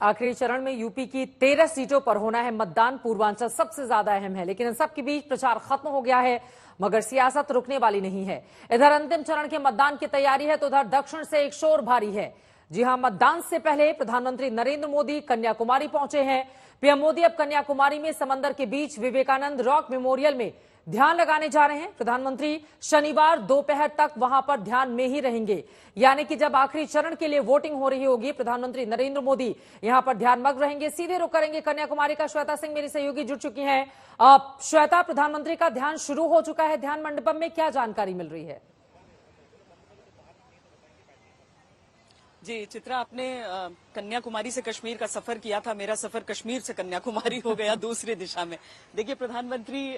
आखिरी चरण में यूपी की 13 सीटों पर होना है मतदान। पूर्वांचल सबसे ज्यादा अहम है, लेकिन इन सबके बीच प्रचार खत्म हो गया है, मगर सियासत रुकने वाली नहीं है। इधर अंतिम चरण के मतदान की तैयारी है तो उधर दक्षिण से एक शोर भारी है। जी हां, मतदान से पहले प्रधानमंत्री नरेंद्र मोदी कन्याकुमारी पहुंचे हैं। पीएम मोदी अब कन्याकुमारी में समंदर के बीच विवेकानंद रॉक मेमोरियल में ध्यान लगाने जा रहे हैं। प्रधानमंत्री शनिवार दोपहर तक वहां पर ध्यान में ही रहेंगे, यानी कि जब आखिरी चरण के लिए वोटिंग हो रही होगी, प्रधानमंत्री नरेंद्र मोदी यहां पर ध्यानमग्न रहेंगे। सीधे रुख करेंगे कन्याकुमारी का। श्वेता सिंह मेरी सहयोगी जुड़ चुकी हैं। श्वेता, प्रधानमंत्री का ध्यान शुरू हो चुका है ध्यान मंडपम में, क्या जानकारी मिल रही है? जी चित्रा, आपने कन्याकुमारी से कश्मीर का सफर किया था, मेरा सफर कश्मीर से कन्याकुमारी हो गया दूसरी दिशा में। देखिए, प्रधानमंत्री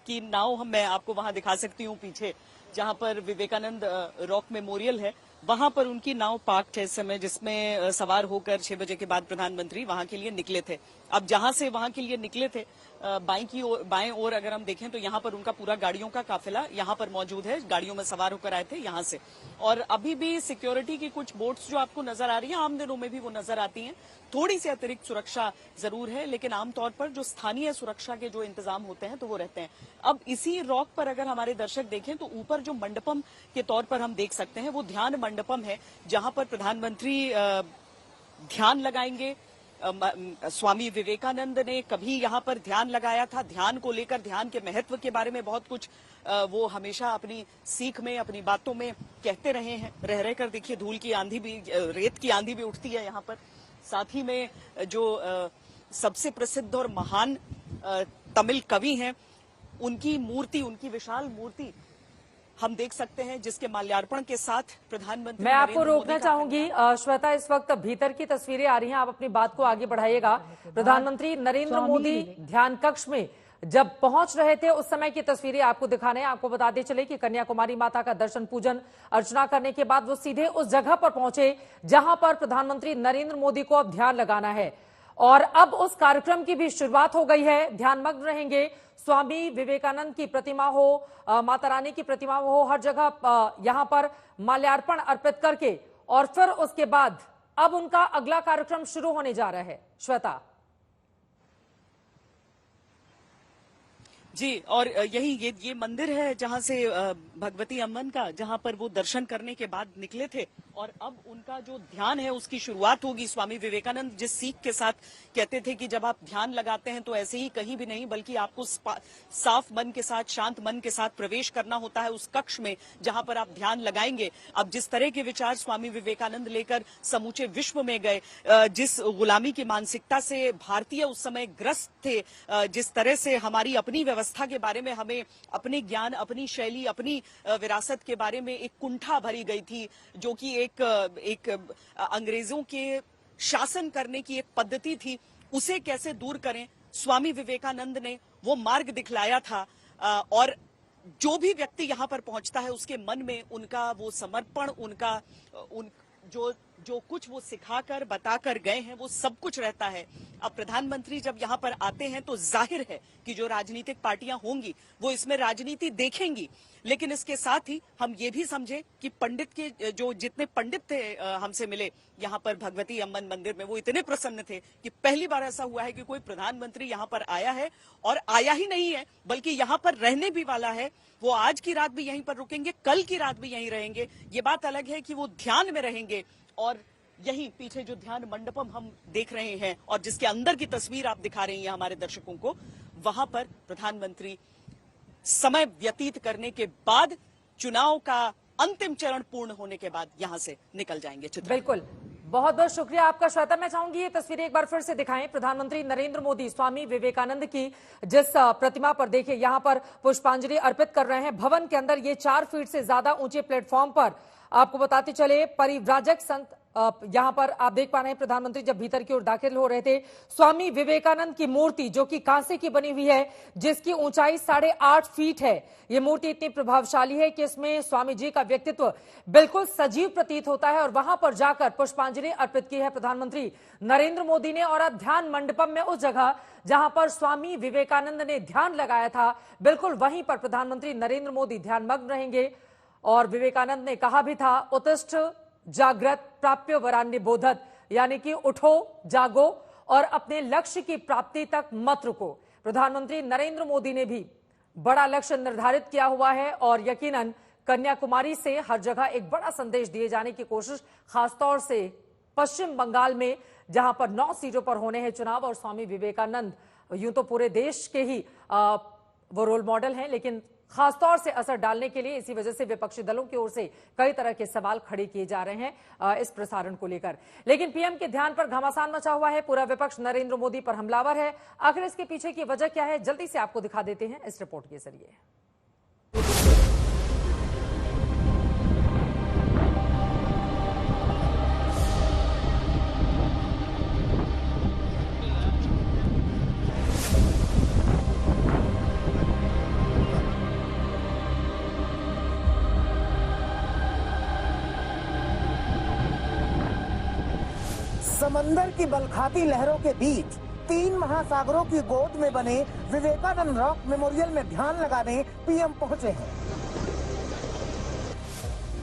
की नाव मैं आपको वहां दिखा सकती हूँ पीछे, जहां पर विवेकानंद रॉक मेमोरियल है, वहां पर उनकी नाव पार्क्ड है इस समय, जिसमें सवार होकर 6 बजे के बाद प्रधानमंत्री वहां के लिए निकले थे। अब जहां से वहां के लिए निकले थे, बाएं ओर अगर हम देखें तो यहाँ पर उनका पूरा गाड़ियों का काफिला यहाँ पर मौजूद है, गाड़ियों में सवार होकर आए थे यहाँ से। और अभी भी सिक्योरिटी की कुछ बोट्स जो आपको नजर आ रही हैं, आम दिनों में भी वो नजर आती हैं। थोड़ी सी अतिरिक्त सुरक्षा जरूर है, लेकिन आमतौर पर जो स्थानीय सुरक्षा के जो इंतजाम होते हैं तो वो रहते हैं। अब इसी रॉक पर अगर हमारे दर्शक देखें तो ऊपर जो मंडपम के तौर पर हम देख सकते हैं वो ध्यान मंडपम है, जहां पर प्रधानमंत्री ध्यान लगाएंगे। स्वामी विवेकानंद ने कभी यहाँ पर ध्यान लगाया था, ध्यान को लेकर, ध्यान के महत्व के बारे में बहुत कुछ वो हमेशा अपनी सीख में, अपनी बातों में कहते रहे हैं। रह रहकर देखिए, धूल की आंधी भी, रेत की आंधी भी उठती है यहाँ पर। साथ ही में जो सबसे प्रसिद्ध और महान तमिल कवि हैं, उनकी मूर्ति, उनकी विशाल मूर्ति हम देख सकते हैं, जिसके माल्यार्पण के साथ प्रधानमंत्री। मैं आपको रोकना चाहूंगी श्वेता, इस वक्त भीतर की तस्वीरें आ रही हैं, आप अपनी बात को आगे बढ़ाइएगा। प्रधानमंत्री नरेंद्र मोदी ध्यान कक्ष में जब पहुंच रहे थे उस समय की तस्वीरें आपको दिखाने हैं। आपको बताते चले कि कन्याकुमारी माता का दर्शन पूजन अर्चना करने के बाद वो सीधे उस जगह पर पहुंचे जहां पर प्रधानमंत्री नरेंद्र मोदी को अब ध्यान लगाना है, और अब उस कार्यक्रम की भी शुरुआत हो गई है। ध्यानमग्न रहेंगे। स्वामी विवेकानंद की प्रतिमा हो, माता रानी की प्रतिमा हो, हर जगह यहां पर माल्यार्पण अर्पित करके, और फिर उसके बाद अब उनका अगला कार्यक्रम शुरू होने जा रहा है। श्वेता जी, और यही ये मंदिर है जहां से भगवती अम्मन का, जहां पर वो दर्शन करने के बाद निकले थे, और अब उनका जो ध्यान है उसकी शुरुआत होगी। स्वामी विवेकानंद जिस सीख के साथ कहते थे कि जब आप ध्यान लगाते हैं तो ऐसे ही कहीं भी नहीं, बल्कि आपको साफ मन के साथ, शांत मन के साथ प्रवेश करना होता है उस कक्ष में जहां पर आप ध्यान लगाएंगे। अब जिस तरह के विचार स्वामी विवेकानंद लेकर समूचे विश्व में गए, जिस गुलामी की मानसिकता से भारतीय उस समय ग्रस्त थे, जिस तरह से हमारी अपनी व्यवस्था के बारे में हमें अपने ज्ञान, अपनी शैली, अपनी विरासत के बारे में एक कुंठा भरी गई थी, जो कि एक अंग्रेजों के शासन करने की एक पद्धति थी, उसे कैसे दूर करें, स्वामी विवेकानंद ने वो मार्ग दिखलाया था। और जो भी व्यक्ति यहाँ पर पहुंचता है उसके मन में उनका वो समर्पण, उनका जो कुछ वो सिखाकर बताकर गए हैं वो सब कुछ रहता है। अब प्रधानमंत्री जब यहाँ पर आते हैं तो जाहिर है कि जो राजनीतिक पार्टियां होंगी वो इसमें राजनीति देखेंगी, लेकिन इसके साथ ही हम ये भी समझे कि पंडित के जो जितने पंडित थे हमसे मिले यहाँ पर भगवती अम्मन मंदिर में, वो इतने प्रसन्न थे कि पहली बार ऐसा हुआ है कि कोई प्रधानमंत्री यहाँ पर आया है, और आया ही नहीं है बल्कि यहाँ पर रहने भी वाला है। वो आज की रात भी यहीं पर रुकेंगे, कल की रात भी यहीं रहेंगे। ये बात अलग है कि वो ध्यान में रहेंगे, और यही पीछे जो ध्यान मंडपम हम देख रहे हैं और जिसके अंदर की तस्वीर आप दिखा रही हैं हमारे दर्शकों को, वहां पर प्रधानमंत्री समय व्यतीत करने के बाद, चुनाव का अंतिम चरण पूर्ण होने के बाद यहां से निकल जाएंगे। बिल्कुल, बहुत बहुत शुक्रिया आपका श्वेता। मैं चाहूंगी ये तस्वीरें एक बार फिर से दिखाएं। प्रधानमंत्री नरेंद्र मोदी स्वामी विवेकानंद की जिस प्रतिमा पर देखिए यहां पर पुष्पांजलि अर्पित कर रहे हैं, भवन के अंदर ये 4 फीट से ज्यादा ऊंचे प्लेटफॉर्म पर आपको बताते चले परिव्राजक संत यहां पर आप देख पा रहे हैं। प्रधानमंत्री जब भीतर की ओर दाखिल हो रहे थे, स्वामी विवेकानंद की मूर्ति जो कि कांसे की बनी हुई है, जिसकी ऊंचाई 8.5 फीट है, ये मूर्ति इतनी प्रभावशाली है कि इसमें स्वामी जी का व्यक्तित्व बिल्कुल सजीव प्रतीत होता है, और वहां पर जाकर पुष्पांजलि अर्पित की है प्रधानमंत्री नरेंद्र मोदी ने। और अब ध्यान मंडपम में उस जगह जहां पर स्वामी विवेकानंद ने ध्यान लगाया था, बिल्कुल वहीं पर प्रधानमंत्री नरेंद्र मोदी ध्यानमग्न रहेंगे। और विवेकानंद ने कहा भी था, उत्तिष्ठ जागृत प्राप्य वरान्य बोधत, यानी कि उठो, जागो और अपने लक्ष्य की प्राप्ति तक मत रुको। प्रधानमंत्री नरेंद्र मोदी ने भी बड़ा लक्ष्य निर्धारित किया हुआ है और यकीनन कन्याकुमारी से हर जगह एक बड़ा संदेश दिए जाने की कोशिश, खासतौर से पश्चिम बंगाल में जहां पर 9 सीटों पर होने हैं चुनाव और स्वामी विवेकानंद यूं तो पूरे देश के ही वो रोल मॉडल हैं, लेकिन खासतौर से असर डालने के लिए इसी वजह से विपक्षी दलों की ओर से कई तरह के सवाल खड़े किए जा रहे हैं इस प्रसारण को लेकर। लेकिन पीएम के ध्यान पर घमासान मचा हुआ है, पूरा विपक्ष नरेंद्र मोदी पर हमलावर है। आखिर इसके पीछे की वजह क्या है, जल्दी से आपको दिखा देते हैं इस रिपोर्ट के जरिए। समंदर की बलखाती लहरों के बीच 3 महासागरों की गोद में बने विवेकानंद रॉक मेमोरियल में ध्यान लगाने पीएम पहुंचे हैं।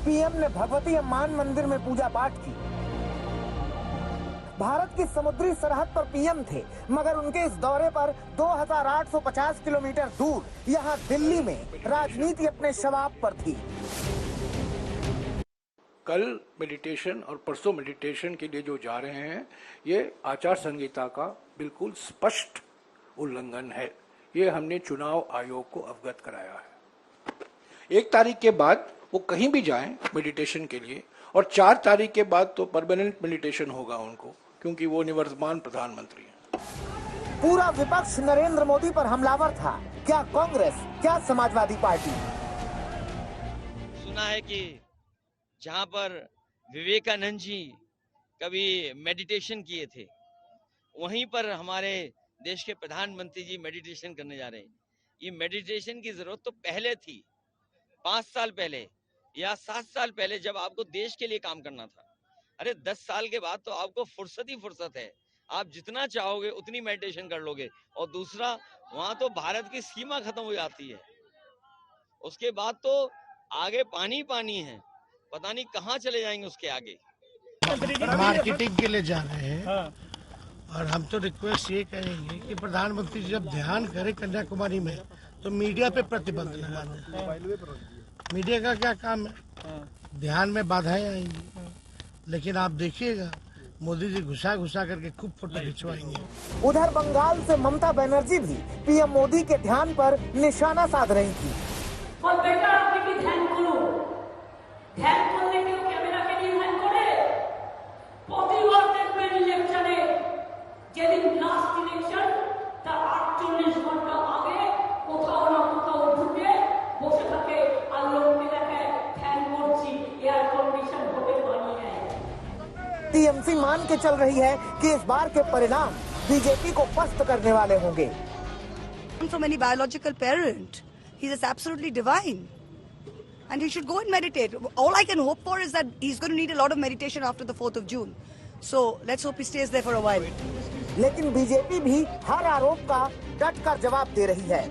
पीएम ने भगवती अम्मान मंदिर में पूजा पाठ की। भारत की समुद्री सरहद पर पीएम थे, मगर उनके इस दौरे पर 2850 किलोमीटर दूर यहां दिल्ली में राजनीति अपने शबाब पर थी। कल मेडिटेशन और परसों मेडिटेशन के लिए जो जा रहे हैं, ये आचार संहिता का बिल्कुल स्पष्ट उल्लंघन है। ये हमने चुनाव आयोग को अवगत कराया है। 1 तारीख के बाद वो कहीं भी जाएं मेडिटेशन के लिए, और 4 तारीख के बाद तो परमानेंट मेडिटेशन होगा उनको, क्योंकि वो निवर्तमान प्रधानमंत्री हैं। पूरा विपक्ष नरेंद्र मोदी पर हमलावर था। क्या कांग्रेस, क्या समाजवादी पार्टी? सुना है कि जहां पर विवेकानंद जी कभी मेडिटेशन किए थे, वहीं पर हमारे देश के प्रधानमंत्री जी मेडिटेशन करने जा रहे हैं। ये मेडिटेशन की जरूरत तो पहले थी, 5 साल पहले या 7 साल पहले, जब आपको देश के लिए काम करना था। अरे 10 साल के बाद तो आपको फुर्सत ही फुर्सत है, आप जितना चाहोगे उतनी मेडिटेशन कर लोगे। और दूसरा, वहां तो भारत की सीमा खत्म हो जाती है, उसके बाद तो आगे पानी पानी है, पता नहीं कहाँ चले जाएंगे उसके आगे। मार्केटिंग के लिए जा रहे हैं। और हम तो रिक्वेस्ट ये करेंगे कि प्रधानमंत्री जब ध्यान करें कन्याकुमारी में, तो मीडिया पे प्रतिबंध लगा दें। मीडिया का क्या काम है? ध्यान में बाधाएं आएंगी, लेकिन आप देखिएगा मोदी जी घुसा घुसा करके खूब फोटो खिंचवाएंगे। उधर बंगाल से ममता बनर्जी भी पीएम मोदी के ध्यान पर निशाना साध रही थी। और बेटा আপনি কি ধ্যান করুন, ধ্যান করলে কেউ ক্যামেরাকে নিয়ে ধ্যান করে? প্রতিবার দেখবেন ইলেকশনে, যেদিন লাস্ট ইলেকশন তার 48 ঘন্টা আগে কোথাও না কোথাও ঢুকে বসে থাকে আর লোককে দেখে ধ্যান করছি, এয়ার কন্ডিশন হোটেল বানিয়ে নেয়। टीएमसी मान के चल रही है कि इस बार के परिणाम बीजेपी को पस्त करने वाले होंगे। From any biological parent, he is absolutely divine, and he should go and meditate. All I can hope for is that he's going to need a lot of meditation after the 4th of June. So let's hope he stays there for a while. लेकिन BJP भी हर आरोप का डट कर जवाब दे रही है।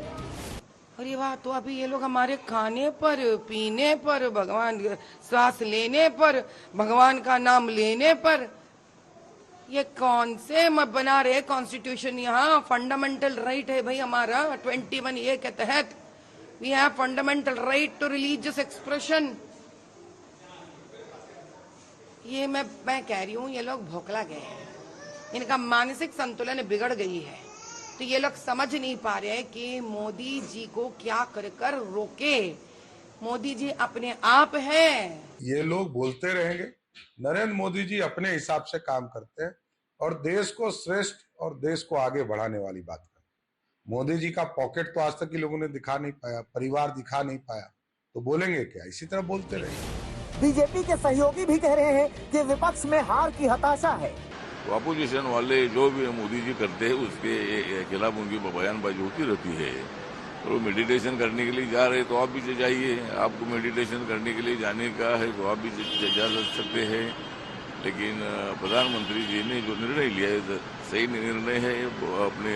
अरे वाह, तो अभी ये लोग हमारे खाने पर, पीने पर, भगवान सांस लेने पर, भगवान का नाम लेने पर, ये कौन से बना रहे कॉन्स्टिट्यूशन? यहाँ फंडामेंटल राइट है भाई हमारा 21A के तहत। We have fundamental right to religious expression. ये मैं कह रही हूँ, ये लोग भोकला गए हैं, इनका मानसिक संतुलन बिगड़ गई है। तो ये लोग समझ नहीं पा रहे हैं कि मोदी जी को क्या कर रोके। मोदी जी अपने आप हैं। ये लोग बोलते रहेंगे, नरेंद्र मोदी जी अपने हिसाब से काम करते हैं और देश को श्रेष्ठ और देश को आगे बढ़ाने वाली बात करते हैं। मोदी जी का पॉकेट तो आज तक के लोगों ने दिखा नहीं पाया, परिवार दिखा नहीं पाया, तो बोलेंगे क्या? इसी तरह बोलते रहेंगे। बीजेपी के सहयोगी भी कह रहे हैं कि विपक्ष में हार की हताशा है। अपोजिशन वाले जो भी मोदी जी करते हैं उसके खिलाफ उनकी बयानबाजी होती रहती है। तो मेडिटेशन करने के लिए जा रहे तो आप भी जाइए, आपको मेडिटेशन करने के लिए जाने का है तो आप भी जा सकते हैं। लेकिन प्रधानमंत्री जी ने जो निर्णय लिया है सही निर्णय है, अपने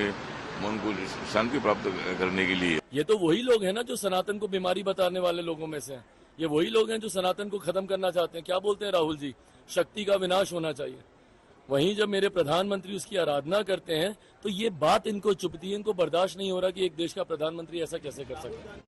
मन को शांति प्राप्त करने के लिए। ये तो वही लोग हैं ना जो सनातन को बीमारी बताने वाले लोगों में से हैं। ये वही लोग हैं जो सनातन को खत्म करना चाहते हैं। क्या बोलते हैं राहुल जी? शक्ति का विनाश होना चाहिए। वहीं जब मेरे प्रधानमंत्री उसकी आराधना करते हैं तो ये बात इनको चुभती है, इनको बर्दाश्त नहीं हो रहा कि एक देश का प्रधानमंत्री ऐसा कैसे कर सकता है।